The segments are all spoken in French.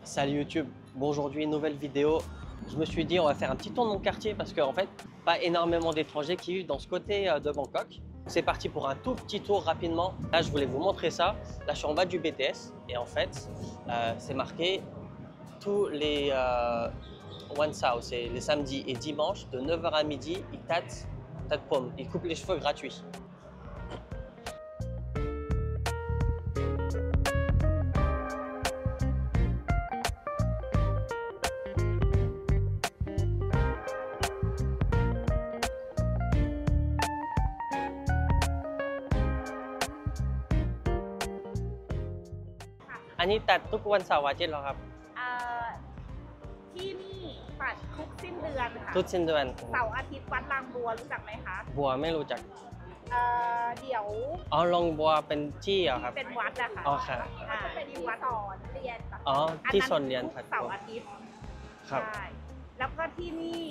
Salut YouTube, bon aujourd'hui nouvelle vidéo. Je me suis dit on va faire un petit tour de mon quartier parce qu'en fait pas énormément d'étrangers qui vivent dans ce côté de Bangkok. C'est parti pour un tout petit tour rapidement. Là je voulais vous montrer ça. Là je suis en bas du BTS et en fait c'est marqué tous les One Sao, c'est les samedis et dimanches de 9 h à midi, ils tâtent pomme, ils coupent les cheveux gratuits.อันนี้ตัดทุกวันเสาร์อาทิตย์เหรอครับเอ่อที่นี่ปัดทุกสิ้นเดือนค่ะทุกสิ้นเดือนเสาร์อาทิตย์วัดบางบัวรู้จักไหมคะบัวไม่รู้จักเดี๋ยวอ๋อลงบัวเป็นที่เหรอครับเป็นวัดอะค่ะอ๋อค่ะเป็นที่วัดสอนเรียนอ๋อที่สอนเรียนทุกเสาร์อาทิตย์ครับใช่แล้วก็ที่นี่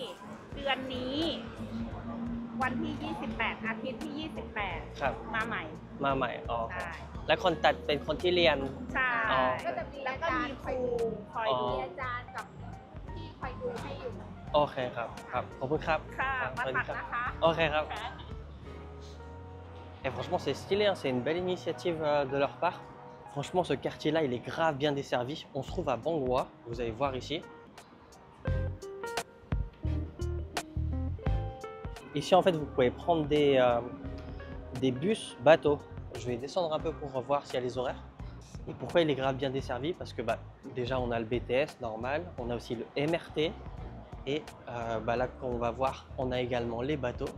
เดือนนี้วันที่28อาทิตย์ที่28ครับมาใหม่อ๋อใช่และคนตัดเป็นคนที่เรียนใช่ก็จะมีแล้วก็มีครูคอยดูอาจารย์กับที่คอยดูให้อยู่โอเคครับขอบคุณครับค่ะมาตัดนะคะโอเคครับ Et franchement c'est stylé, hein. C'est une belle initiative de leur part. Franchement ce quartier là il est grave bien desservi. On se trouve à Bangwa, vous allez voir ici. Ici en fait vous pouvez prendre des bus bateaux. Je vais descendre un peu pour voir s'il y a les horaires. Et pourquoi il est grave bien desservi? Parce que déjà on a le BTS normal, on a aussi le MRT et là qu'on va voir on a également les bateaux.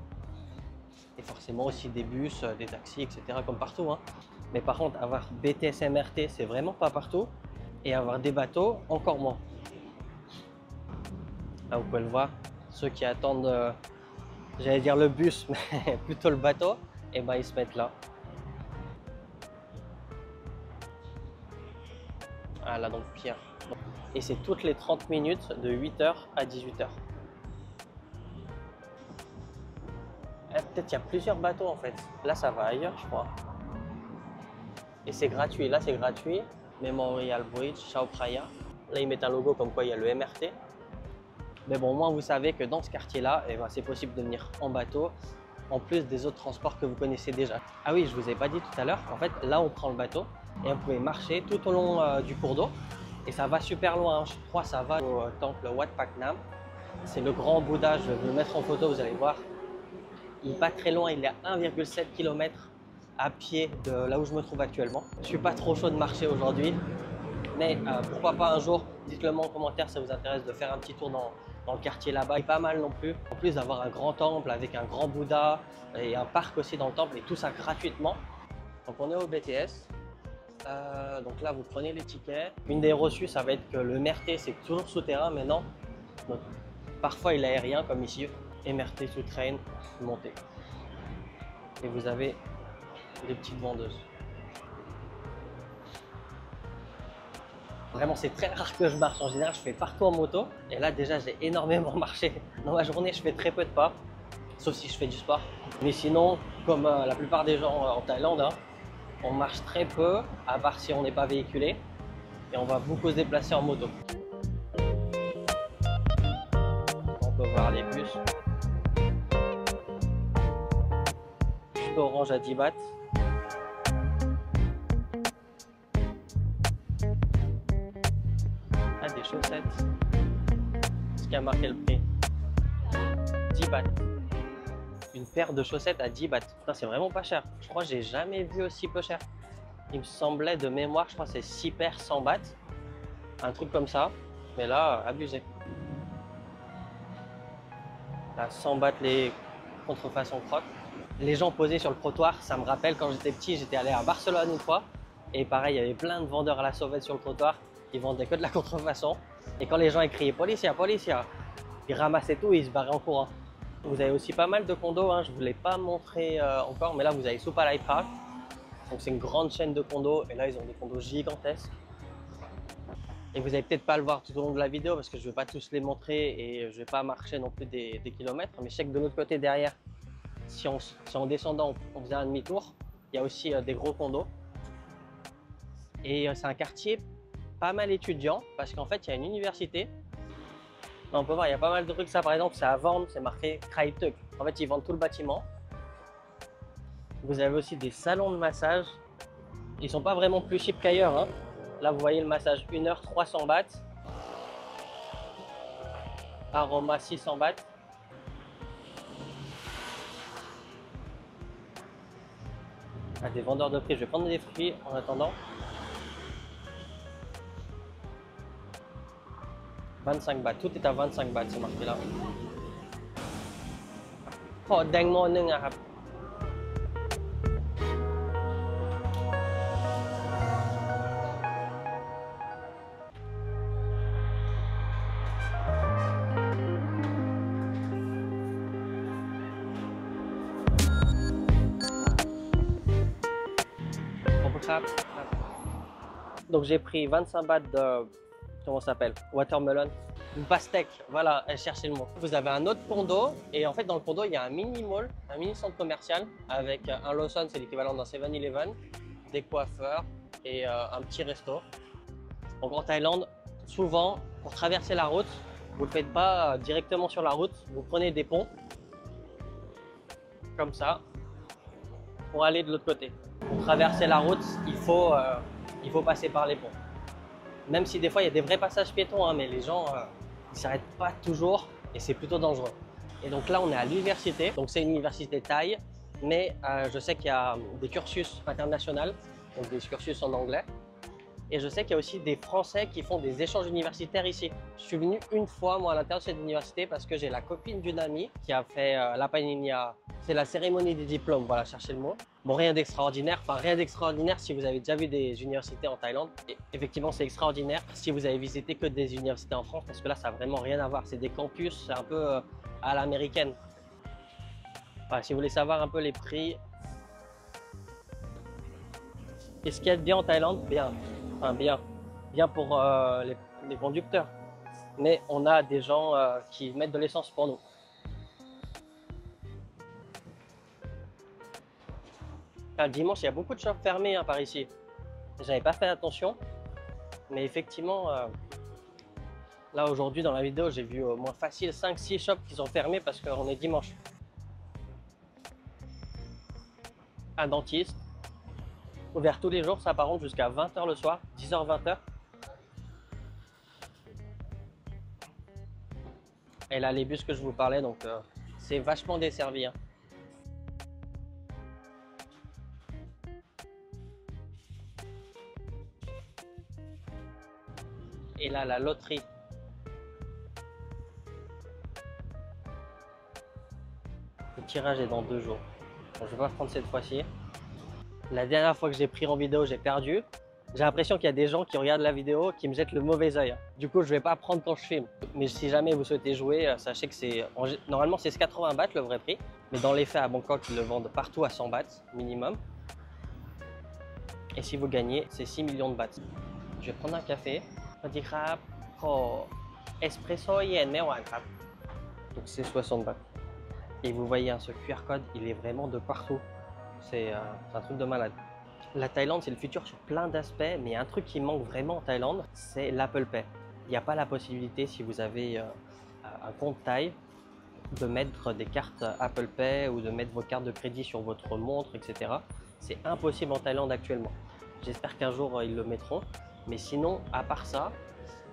Et forcément aussi des bus, des taxis, etc. comme partout. Hein. Mais par contre, avoir BTS MRT, c'est vraiment pas partout. Et avoir des bateaux, encore moins. Là, vous pouvez le voir, ceux qui attendent, j'allais dire le bus, mais plutôt le bateau, et ils se mettent là. Ah là, donc pire. Et c'est toutes les 30 minutes de 8 h à 18 h. Peut-être qu'il y a plusieurs bateaux en fait. Là ça va ailleurs je crois. Et c'est gratuit. Là c'est gratuit. Memorial Bridge, Chao Phraya. Là ils mettent un logo comme quoi il y a le MRT. Mais bon, au moins vous savez que dans ce quartier là, c'est possible de venir en bateau. En plus des autres transports que vous connaissez déjà. Ah oui, je vous ai pas dit tout à l'heure. En fait là on prend le bateau et on pouvait marcher tout au long du cours d'eau. Et ça va super loin. Je crois que ça va au temple Wat Phak Nam. C'est le grand Bouddha. Je vais vous le mettre en photo, vous allez voir. Il n'est pas très loin, il est à 1,7 km à pied de là où je me trouve actuellement. Je ne suis pas trop chaud de marcher aujourd'hui, mais pourquoi pas un jour, dites-le moi en commentaire si ça vous intéresse de faire un petit tour dans le quartier là-bas. Il est pas mal non plus. En plus d'avoir un grand temple avec un grand Bouddha et un parc aussi dans le temple et tout ça gratuitement. Donc on est au BTS. Donc là vous prenez les tickets. Une des reçues ça va être que le MRT c'est toujours souterrain mais non. Donc, parfois il est aérien comme ici. MRT sous train, montée. Et vous avez des petites vendeuses. Vraiment, c'est très rare que je marche. En général, je fais partout en moto. Et là, déjà, j'ai énormément marché. Dans ma journée, je fais très peu de pas. Sauf si je fais du sport. Mais sinon, comme la plupart des gens en Thaïlande, hein, on marche très peu, à part si on n'est pas véhiculé. Et on va beaucoup se déplacer en moto. On peut voir les bus. Orange à 10 bahts. Ah, des chaussettes. Ce qui a marqué le prix. 10 bahts. Une paire de chaussettes à 10 bahts. Putain, c'est vraiment pas cher. Je crois que j'ai jamais vu aussi peu cher. Il me semblait de mémoire, je crois que c'est 6 paires 100 bahts. Un truc comme ça. Mais là, abusé. Là, 100 bahts les contrefaçons crocs. Les gens posés sur le trottoir, ça me rappelle quand j'étais petit, j'étais allé à Barcelone une fois. Et pareil, il y avait plein de vendeurs à la sauvette sur le trottoir. Ils vendaient que de la contrefaçon. Et quand les gens criaient Policia, Policia, ils ramassaient tout et ils se barraient en courant. Vous avez aussi pas mal de condos, hein. Je ne vous l'ai pas montré encore, mais là vous avez Supalai Park. Donc c'est une grande chaîne de condos. Et là ils ont des condos gigantesques. Et vous n'allez peut-être pas le voir tout au long de la vidéo parce que je ne vais pas tous les montrer et je ne vais pas marcher non plus des kilomètres. Mais je sais que de l'autre côté derrière, si en descendant on faisait un demi-tour, il y a aussi des gros condos. Et c'est un quartier pas mal étudiants parce qu'en fait, il y a une université. On peut voir, il y a pas mal de trucs. Ça, par exemple, c'est à vendre, c'est marqué Kreituk. En fait, ils vendent tout le bâtiment. Vous avez aussi des salons de massage. Ils sont pas vraiment plus cheap qu'ailleurs, hein. Là, vous voyez le massage 1 heure, 300 bahts. Aroma 600 bahts. Ah, des vendeurs de prix. Je vais prendre des fruits en attendant. 25 bahts. Tout est à 25 bahts, c'est marqué là. Oh, deng moนึงอะครับ Donc j'ai pris 25 bahts de, comment ça s'appelle, watermelon, une pastèque, voilà, cherchez le mot. Vous avez un autre pont d'eau et en fait dans le pont d'eau il y a un mini mall, un mini centre commercial avec un Lawson, c'est l'équivalent d'un 7-Eleven, des coiffeurs et un petit resto. Donc en Thaïlande, souvent pour traverser la route, vous ne le faites pas directement sur la route, vous prenez des ponts comme ça pour aller de l'autre côté. Pour traverser la route, il faut passer par les ponts. Même si des fois il y a des vrais passages piétons, hein, mais les gens ils s'arrêtent pas toujours et c'est plutôt dangereux. Et donc là on est à l'université, donc c'est une université thaï, mais je sais qu'il y a des cursus internationaux, donc des cursus en anglais. Et je sais qu'il y a aussi des Français qui font des échanges universitaires ici. Je suis venu une fois moi à l'intérieur de cette université parce que j'ai la copine d'une amie qui a fait la Paninia. C'est la cérémonie des diplômes, voilà, cherchez le mot. Bon, rien d'extraordinaire, enfin rien d'extraordinaire si vous avez déjà vu des universités en Thaïlande. Et effectivement, c'est extraordinaire si vous avez visité que des universités en France parce que là, ça n'a vraiment rien à voir. C'est des campus, c'est un peu à l'américaine. Voilà, si vous voulez savoir un peu les prix. Et ce qu'il y a de bien en Thaïlande, bien. Enfin, bien pour les conducteurs. Mais on a des gens qui mettent de l'essence pour nous. Le dimanche, il y a beaucoup de shops fermés hein, par ici. J'avais pas fait attention, mais effectivement, là aujourd'hui dans la vidéo, j'ai vu au moins facile 5-6 shops qui sont fermés parce qu'on est dimanche. Un dentiste, ouvert tous les jours, ça par contre jusqu'à 20h le soir, 10h-20h. Et là, les bus que je vous parlais, donc c'est vachement desservi. Hein. Et là, la loterie. Le tirage est dans 2 jours. Bon, je ne vais pas prendre cette fois-ci. La dernière fois que j'ai pris en vidéo, j'ai perdu. J'ai l'impression qu'il y a des gens qui regardent la vidéo qui me jettent le mauvais œil. Du coup, je ne vais pas prendre quand je filme. Mais si jamais vous souhaitez jouer, sachez que c'est normalement c'est 80 bahts le vrai prix. Mais dans les faits, à Bangkok, ils le vendent partout à 100 bahts minimum. Et si vous gagnez, c'est 6 millions de bahts. Je vais prendre un café. Espresso yen mewan. Donc c'est 60 bahts. Et vous voyez, hein, ce QR code, il est vraiment de partout. C'est un truc de malade. La Thaïlande, c'est le futur sur plein d'aspects, mais un truc qui manque vraiment en Thaïlande, c'est l'Apple Pay. Il n'y a pas la possibilité, si vous avez un compte Thaï, de mettre des cartes Apple Pay ou de mettre vos cartes de crédit sur votre montre, etc. C'est impossible en Thaïlande actuellement. J'espère qu'un jour, ils le mettront. Mais sinon, à part ça,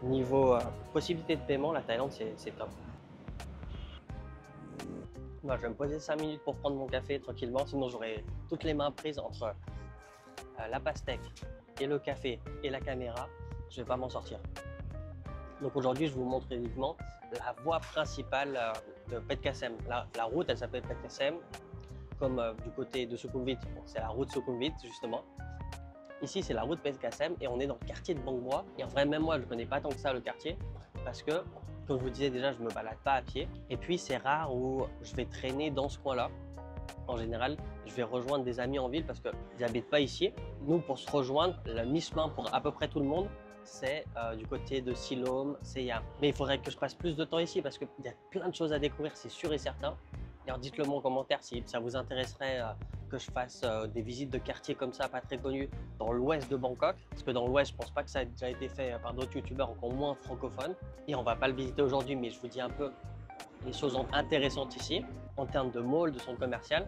niveau possibilité de paiement, la Thaïlande, c'est top. Moi, je vais me poser 5 minutes pour prendre mon café tranquillement, sinon j'aurai toutes les mains prises entre la pastèque et le café et la caméra. Je ne vais pas m'en sortir. Donc aujourd'hui, je vous montre uniquement la voie principale de Petkassem. La route, elle s'appelle Petkassem, comme du côté de Sukhumvit. Bon, c'est la route Sukhumvit, justement. Ici, c'est la route Petkassem et on est dans le quartier de Bang Boa. Et en vrai, même moi, je ne connais pas tant que ça le quartier parce que, comme je vous disais déjà, je ne me balade pas à pied. Et puis, c'est rare où je vais traîner dans ce coin-là. En général, je vais rejoindre des amis en ville parce qu'ils n'habitent pas ici. Nous, pour se rejoindre, le mi-chemin pour à peu près tout le monde, c'est du côté de Siloam, Seyam. Mais il faudrait que je passe plus de temps ici parce qu'il y a plein de choses à découvrir, c'est sûr et certain. Alors dites-le moi en commentaire si ça vous intéresserait que je fasse des visites de quartiers comme ça, pas très connus, dans l'ouest de Bangkok. Parce que dans l'ouest, je pense pas que ça a déjà été fait par d'autres youtubeurs, encore moins francophones. Et on va pas le visiter aujourd'hui, mais je vous dis un peu les choses intéressantes ici. En termes de mall, de centre commercial,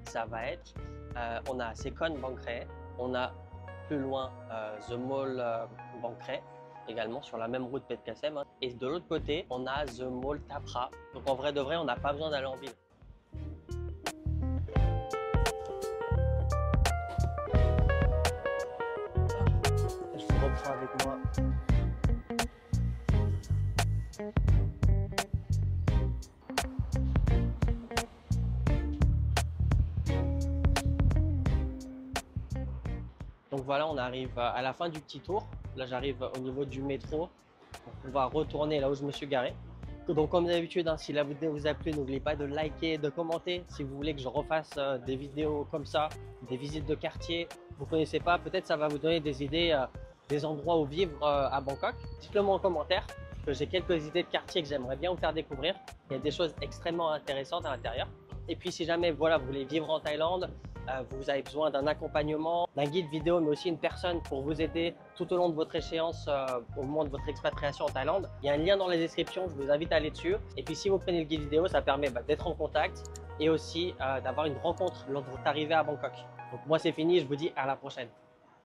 ça va être, on a Sekon Bang Krae, on a plus loin The Mall Bang Krae, également sur la même route Petkassem. Et de l'autre côté, on a The Mall Thap Ra. Donc en vrai de vrai, on n'a pas besoin d'aller en ville. Je vous reprends avec moi. Donc voilà, on arrive à la fin du petit tour. Là, j'arrive au niveau du métro. On va retourner là où je me suis garé. Donc comme d'habitude, si la vidéo vous a plu, n'oubliez pas de liker, de commenter. Si vous voulez que je refasse des vidéos comme ça, des visites de quartier, vous ne connaissez pas, peut-être ça va vous donner des idées, des endroits où vivre à Bangkok. Dites-le moi en commentaire, que j'ai quelques idées de quartiers que j'aimerais bien vous faire découvrir. Il y a des choses extrêmement intéressantes à l'intérieur. Et puis si jamais voilà, vous voulez vivre en Thaïlande, vous avez besoin d'un accompagnement, d'un guide vidéo, mais aussi une personne pour vous aider tout au long de votre échéance au moment de votre expatriation en Thaïlande. Il y a un lien dans la description, je vous invite à aller dessus. Et puis si vous prenez le guide vidéo, ça permet d'être en contact et aussi d'avoir une rencontre lors de votre arrivée à Bangkok. Donc moi c'est fini, je vous dis à la prochaine.